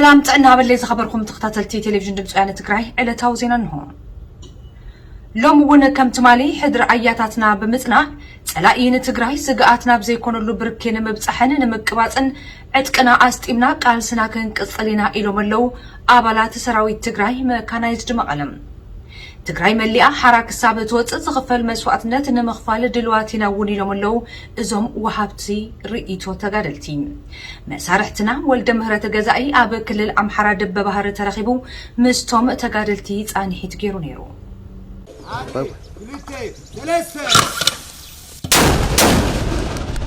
سلام تعنا باللي خبركم تختاتلتي تلفزيون دمص عينة تግራይ ዕለታው ዜና ነው ሎም ወነ ከም ትማሊ ሕድር አያታትና በመጽና ጸላኢን ትግራይ ስጋአትና በዘይኮነሉ ብርኬነ መብጻሕን ንምቅባጽን ዕጥቅና አስጢምና ቃልስና ከንቅጽሊና ኢሎመለው አባላት ሰራዊት ትግራይ መካናይዝድ መቀለም ትግራይ መሊአ حراك ሳበት ወጽ ዝኽፈል መስዋዕትነት ንምኽፋል ድልዋቲና ውን ኢሎመለው እዞም ወሃብቲ ርኢቶ ተጋደልቲ መሳርሕትና ወልደ ምህረት ገዛኢ አብ ክልል አምሐራ ደበ ባህር ተረኺቡ ምስቶም ተጋደልቲ ጻኒሒት ገይሩ ነይሩ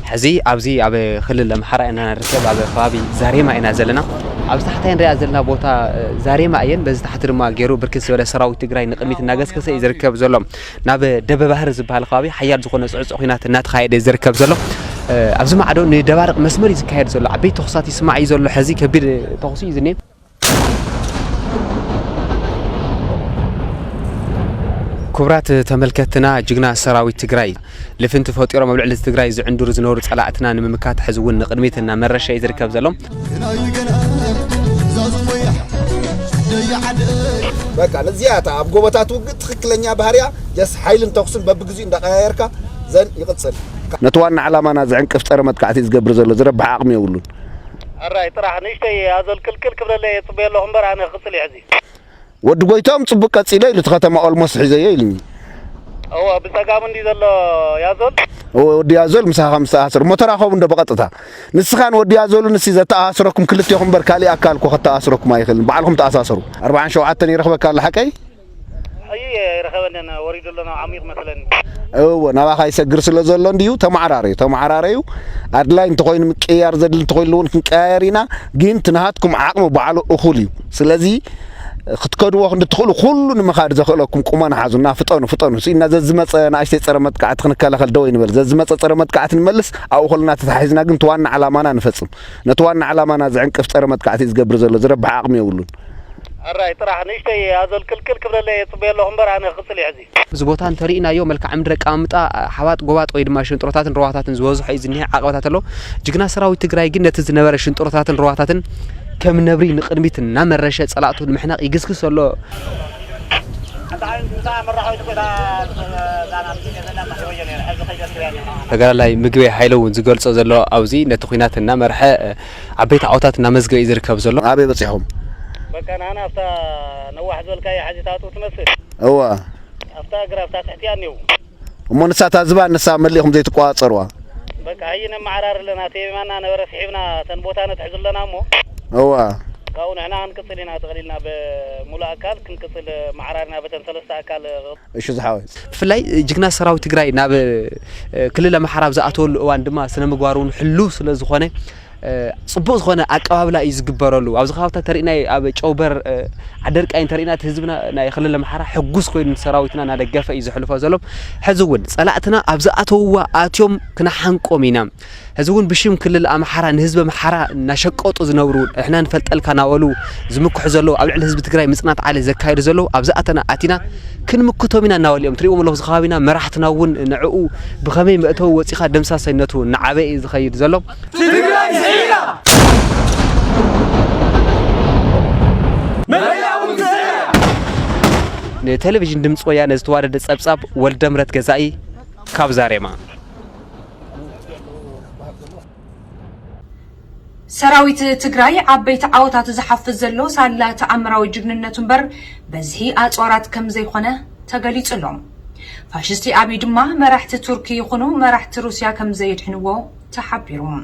حزي أبزي أبي خلل المحرق إننا نركب أبي خابي زاريما إنا زلنا أبز تحتين رأي زلنا بوتا زاريما أين بس تحت رما جيرو بركز ولا سراوي تجري نقميت الناقص كسي يزركب زلهم ناب دب بحر زبها الخابي حيار زخون سعود سخينات النات خايد يزركب زلهم أبز ما عدو ندبارق مسمر يزكايد زلهم عبي تخصاتي سمع يزلهم حزي كبير تخصي زنين كبرات تملكتنا جغنا سراوي تግራይ لفنت فوطيرو مبلع تግራይ زعندور زنور صلاعتنا نممكات حزون قدميتنا مرشه يزركب زلهم በቃ ለዚያታ አብጎበታቱ ትክክለኛ ባህሪያ ጀስ ኃይልን ተኩስን በብግዚኡ እንደቀያየርካ ዘን ይቅጽል ነተዋና ዓላማና ዝዕንቅፍ ፀረ መጥቃዕቲ ዝገብር ዘሎ ዝረብሕ ዓቅሚ ይውሉን አራይ ጥራሕ ንሽተይ አዘል ክልክል ክብለለ የጽበየለሁ እምበር አነ ክጽል ይሕዚ ወድ ጎይቶም ጽቡቅ ቀጽለ ኢሉ ተኸተማ ኦልሞስ ሒዘየ ኢልኒ او بتقام عندي ذل يازول ودي يازول مساحه 15 متراخو እንደ በቀጥታ ንስኻን ወዲ ያዞሉ ንስ ዘታ አስረኩም ክልቴኹም በርካሊ አካል ኮ ከታ አስረኩም አይخل ባልኩም ተአሳሰሩ 47 ይረኽበካ ለሐቀይ اي يرخبنا وريد لنا عميق مثلا ናባኻ ይሰግር ስለ ዘሎ እንዲዩ ተማዓራሪዩ አድላይ እንተ ኮይኑ ምቅያር ዘድል እንተ ኮይኑ ክንቀያሪና ግን ትናሃትኩም ዓቅሙ በዓሉ እኹል እዩ ስለዚ ክትከድዎ እንትትخلو ኩሉ ንመኻድ ዘኽእለኩም ቁማና ሓዙና ፍጠኑ ሲና ዘዝመፀ ናእሽተይ ፀረ መጥቃዕት ክንከላኸል ደው ይንበል ዘዝመፀ ፀረ መጥቃዕት ንመልስ አው ኹልና ተታሒዝና ግን ተዋና ዓላማና ንፈጽም ነተዋና ዓላማና ዝዕንቅፍ ፀረ መጥቃዕት ዝገብር ዘሎ ዝረብሕ ዓቅሚ ይውሉን አራይ ጥራሕ ንሽተይ አዘል ክልክል ክብለለ የጽበየለሁ እምበር አነ ክጽል ይሕዚ ዝቦታ እንተሪእናዮ መልክዓ ምድረ ቃምጣ ሓዋጥ ጎባጥ ወይ ድማ ሽንጥሮታትን ሩዋታትን ዝወዝሑ ዝኒህ ዓቀባታት ኣሎ ጅግና ሰራዊት ትግራይ ግን ነቲ ዝነበረ ሽንጥሮታትን ሩዋታትን كم نبري نقدميت نمرشه صلاته المحناق يقسكس الله تقال لاي مغوي حيلون زغلصو زلو اوزي نتخيناتنا مرحه عبيت عوتاتنا مزغي يزركب زلو ابي بصيحهم بقى انا افتا نوح زلكاي حاجتاتو تمثل هو افتا غرافتا تحتيانيو ومنساتا زبا نسا مليهم زي تقواصروا بقى هينا معرار لنا تيمانا نبر صحيبنا تنبوتانا تحزل لنا مو هو كون احنا نكسلنا تغلينا بمولا اكل كنكسل معرارنا بتن ثلاثه اكل ايش زحاوي فلاي جغنا سراوي تግራይ ናብ ክልል አምሐራ ዝኣተወሉ እዋን ድማ ስነ ምግባሩን ሕሉ ስለ ዝኾነ ጽቡቕ ዝኾነ አቀባብላ ይዝግበረሉ ኣብዚ ኻብታ ተሪእናይ ኣብ ጨውበር ዓደርቃይን ተሪእና ህዝብና ናይ ክልል አምሐራ ሕጉስ ኮይኑ ሰራዊትና ናደገፈ ይዝሕልፎ ዘሎም ሕዝውን ጸላእትና ኣብ ዝኣተውዋ ኣትዮም ክናሓንቆም ኢና ህዝውን ብሽም ክልል አምሐራ ንህዝብ አምሐራ ናሸቀጡ ዝነብሩ እሕና ንፈልጠልካ ናወሉ ዝምክሑ ዘለው ኣብ ልዕሊ ህዝቢ ትግራይ ምጽናት ዓለ ዘካይዱ ዘለው ኣብ ዝኣተና ኣቲና ክንምክቶም ኢና ናወልዮም ትሪኦም ኣለኹ ዝኻቢና መራሕትና ውን ንዕኡ ብኸመይ መእተው ወፂኻ ደምሳሰይነቱ ንዓበይ ዝኸይድ ዘሎ ትግራይ زعينا نتلفزيون دمص ويانا زتوارد صبصاب ولدمرت غزاي كاب زاريما ሰራዊት ትግራይ ዓበይት ዓወታት ዝሓፍዝ ዘሎ ሳላ ተኣምራዊ ጅግንነቱን በር በዚህ ኣጽዋራት ከም ዘይኾነ ተገሊጽሎም ፋሽስቲ አብይ ድማ መራሕቲ ቱርኪ ይኹኑ መራሕቲ ሩስያ ከም ዘይድሕንዎ ተሓቢሮም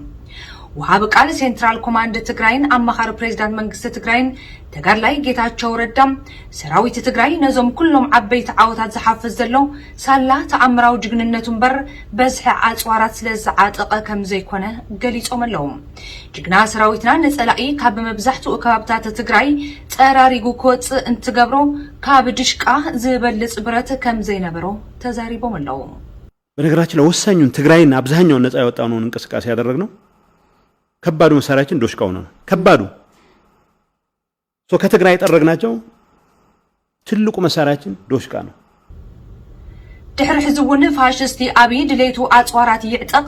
وهاب قال سنترال كوماند تግራይን አማኻሪ ፕሬዝዳንት መንግስት ትግራይን ተጋድላይ ጌታቸው ረዳም ሰራዊት ትግራይ ነዞም ኩሎም ዓበይት ዓወታት ዝሓፍዝ ዘሎ ሳላ ተኣምራዊ ጅግንነቱን በር በዝሒ ኣጽዋራት ስለዝዓጠቀ ከም ዘይኮነ ገሊጾም ኣለዉ ጅግና ሰራዊትና ነጸላኢ ካብ መብዛሕትኡ ከባብታት ትግራይ ጸራሪጉ ኮጽ እንትገብሮ ካብ ድሽቃ ዝበልጽ ብረት ከም ዘይነበሮ ተዛሪቦም ኣለዉ በነገራችን ላይ ወሳኙን ትግራይን አብዛኛው ነፃ ያወጣውን እንቅስቃሴ ያደረግነው ከባዱ መሳሪያችን ዶሽቃው ነው ከባዱ ከተግራይ ጠረግናቸው ትልቁ መሳሪያችን ዶሽቃ ነው ድሕሪ ሕዚ እውን ፋሽስቲ አብይ ድሌቱ አጽዋራት ይዕጠቕ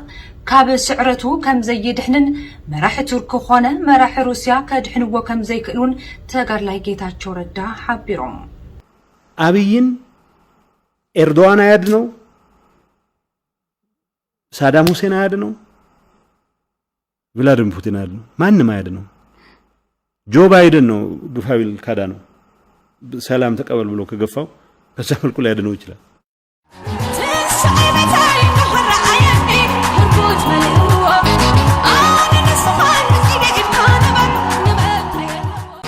ካብ ስዕረቱ ከም ዘይድሕንን መራሒ ቱርክ ኾነ መራሒ ሩስያ ከድሕንዎ ከም ዘይክእሉን ተጋድላይ ጌታቸው ረዳ ሓቢሮም አብይን ኤርዶዋን አያድነው ሳዳም ሁሴን አያድነው ቭላድሚር ፑቲን አያድነው ማንም አያድነው ጆ ባይደን ነው ግፋቢል ካዳ ነው ሰላም ተቀበል ብሎ ከገፋው በዛ መልኩ ላይ ያድነው ይችላል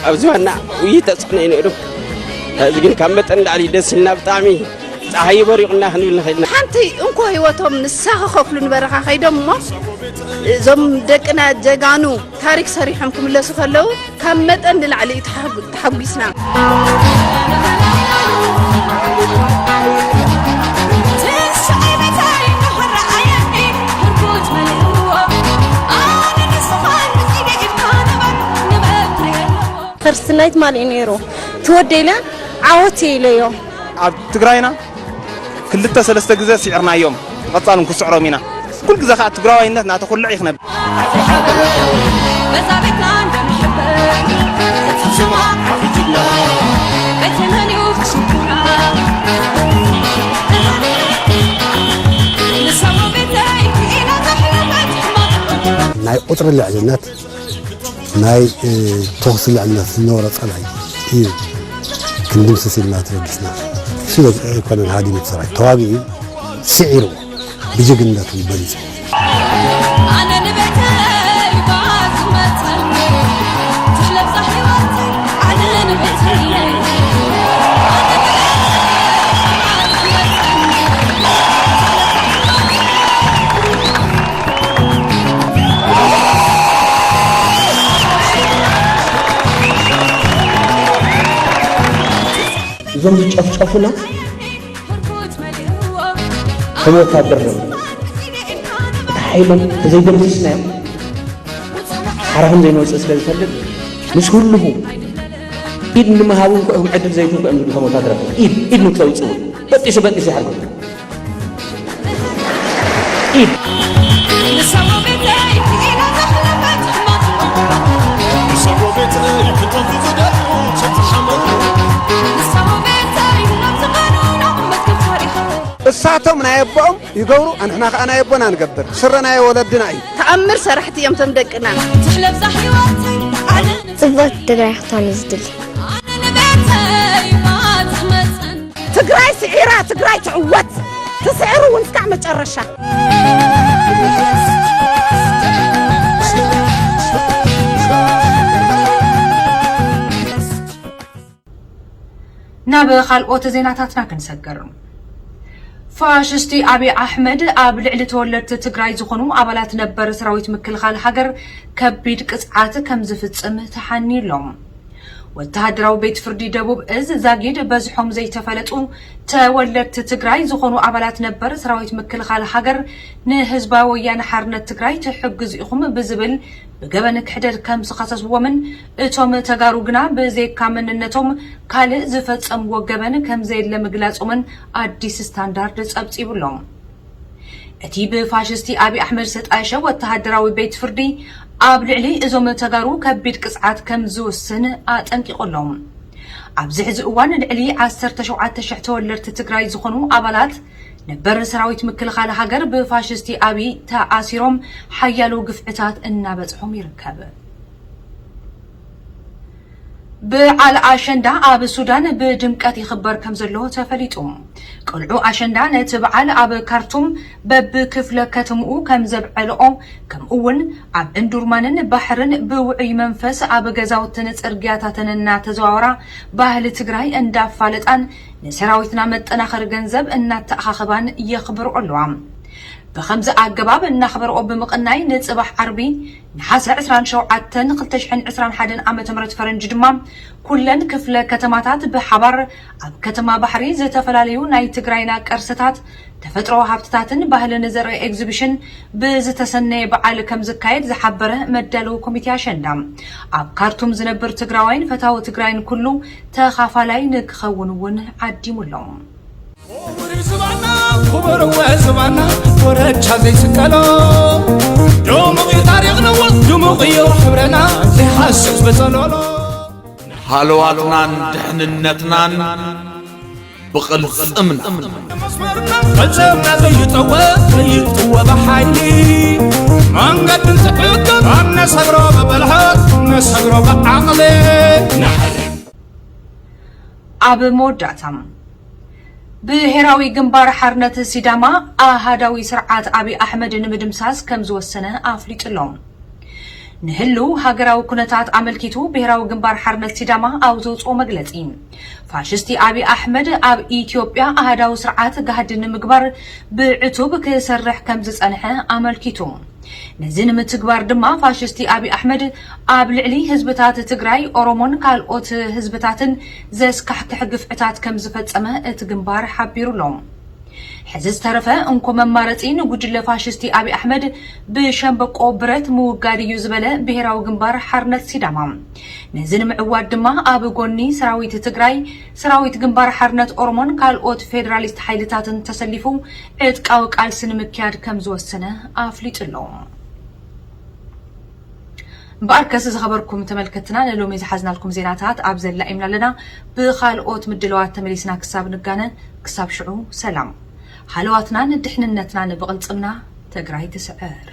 أبزونا ويتصنعين إلو هذين كمت أن علي دسنا بطعمي صحيح بريقنا خنول خيلنا حنتي أنكو هيوتهم نسخ خفلون برخا خيدم ما زم دكنا جانو تاريخ صريحكم الله سخلو كمت أن علي تحبسنا فرسنايت مالي نيرو تودينا عوتي ليو عبد تقراينا كل التسلسة جزء سعرنا يوم غطان كسعره منا كل جزء خات تقراينا ناتخل عيخنا ناي قطر العجلات ناي توصل عنا النورة طلعي إيه كندم سلسلة تربسنا شو كان الهادي متصرع توابي سعره بجقنة البلد أنا نبتي بعد ما تهني تلف صحيواتي أنا نبتي زوج شافنا هو كبر حيلا زي درسنا حرام زي نوصل سلسلة مش كله إيد لما هاون هم عدد زي فوق أمر هم تدرك إيد نكتوي تسوي بتيش حرام إيد الساعتهم نايبهم يقولوا أنا يبونا نقدر سرنا يا ولدنا أي تأمر سرحتي يوم تمدقنا تحلب صحيواتي صبت تقراي حتى نزدل تقراي سعيرة تقراي تعوت تسعروا ونفكع متقرشة ናብ ካልኦት ዜናታትና ክንሰገር ፋሽስቲ አብይ አሕመድ ኣብ ልዕሊ ተወለድቲ ትግራይ ዝኾኑ ኣባላት ነበር ሰራዊት ምክልኻል ሃገር ከቢድ ቅጽዓት ከም ዝፍጽም ተሓኒሎም ወተሃደራዊ ቤት ፍርዲ ደቡብ እዝ ዛጊድ በዝሖም ዘይተፈለጡ ተወለድቲ ትግራይ ዝኾኑ ኣባላት ነበር ሰራዊት ምክልኻል ሃገር ንህዝባዊ ወያነ ሓርነት ትግራይ ትሕግዝ ኢኹም ብዝብል بجبن كحدر كم سخصص ومن اتوم تجارو جنا بزيك كامن النتوم كله زفت أم وجبن كم زيد لمجلس ومن أديس ستاندردز أبتي بلوم اتيب فاشستي أبي أحمد ست عائشة والتهدراوي بيت فردي قبل علي إزوم تجارو كبير قصعات كم زو السنة أنكي قلهم أبزحز أوان العلي عسر تشوعات تشحتو اللي تتجراي زخنو أبلات نبر سراويت مكلخال هاجر بفاشستي أبي تأثيرهم حيالو قفعتات النابتهم يركب بعلى أشندا أب السودان بدمكات يخبر كم زلوا تفليتهم قلعوا أشندا نتبعال أب كارتوم بب كفلة كتمو كم زبعلهم كم أول أب اندورمانن بحرن بوعي منفس أب جزاوتن ترجعتن الناتزوارا بأهل تجراي اندفالت أن نسراويتنا متناخر جنزب أن تأخبان يخبر علوام بخمسة أجباب نخبر أب مقنعي نتصبح عربي نحاسة عسران شوعتن قلتشحن عسران حدن عام تمرت فرنج دمام كلن كفلة كتماتات بحبر أب كتما بحري زي تفلاليو ناي تجراينا كرستات تفترو هابتاتن بهل نزر إكزيبيشن بزتسنى بعال كم زكايد زحبره مدلو كوميتي عشندام أب كارتوم زنبر تجراوين فتاو تجراين كله تخافلاي نكخونون عدي ملهم ሃለዋትናን ድሕንነትናን ብቕልጽምና قلبنا زيتوا بحالي منقد نتحكم نسهروا ببلحات نسهروا بعقلي ኣብ መወዳእታ ብሄራዊ ግንባር ሓርነት ሲዳማ ኣሃዳዊ ስርዓት አብይ አሕመድ ንምድምሳስ ከም ዝወሰነ ኣፍሊጥሎም ንህሉ ሃገራዊ ኩነታት ኣመልኪቱ ብሄራዊ ግንባር ሓርነት ሲዳማ ኣብ ዘውፅኦ መግለጺ ፋሽስቲ አብይ አሕመድ ኣብ ኢትዮጵያ ኣሃዳዊ ስርዓት ጋህድ ንምግባር ብዕቱብ ክሰርሕ ከም ዝጸንሐ ኣመልኪቱ ነዚ ንምትግባር ድማ ፋሽስቲ አብይ አሕመድ ኣብ ልዕሊ ህዝብታት ትግራይ ኦሮሞን ካልኦት ህዝብታትን ዘስካሕክሕ ግፍዕታት ከም ዝፈጸመ እቲ ግንባር ሓቢሩሎም ሕዚ ዝተረፈ እንኮ መማረጺ ንጉጅለ ፋሽስቲ አብይ አሕመድ ብሸምበቆ ብረት ምውጋድ እዩ ዝበለ ብሄራዊ ግንባር ሓርነት ሲዳማ ነዚ ንምዕዋድ ድማ ኣብ ጎኒ ሰራዊት ትግራይ ሰራዊት ግንባር ሓርነት ኦሮሞን ካልኦት ፌደራሊስት ሓይልታትን ተሰሊፉ ዕጥቃዊ ቃልሲ ንምክያድ ከም ዝወሰነ ኣፍሊጥሎም በአርከስ ዝኸበርኩም ተመልከትና ለሎሚ ዝሓዝናልኩም ዜናታት ኣብ ዘላኢምና ኣለና ብኻልኦት ምድለዋት ተመሊስና ክሳብ ንጋነ ክሳብ ሽዑ ሰላም ሃለዋትናን ድሕንነትናን ብቕልጽምና ትግራይ ትስዕር